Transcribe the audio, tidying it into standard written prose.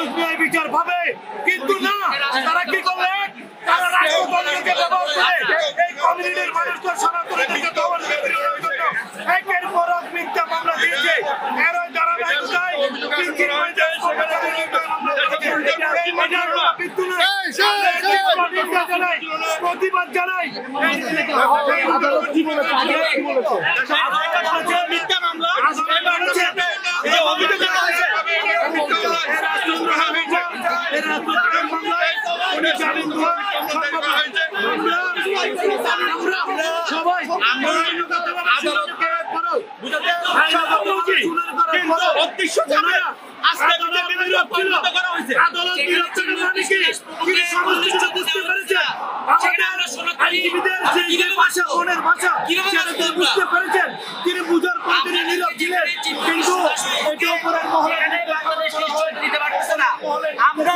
মানুষ ন্যায় বিচার পাবে, কিন্তু না, তারা কি করলেন? তারা রাষ্ট্রযন্ত্রকে ব্যবহার করে এই কমিউনিটির মানুষদের সনাতনীদেরকে দমন নিপীড়নের জন্য একের পর এক মিথ্যা মামলা দিয়েছে। এর ধারাবাহিকতায় প্রতিবাদ জানাই। মিথ্যা মামলা সবাই বুঝতে পেরেছেন, তিনি বুঝার পর তিনি নীরব ছিলেন, কিন্তু এটা উপরের মহলে দিতে পারতেছে না। আমরা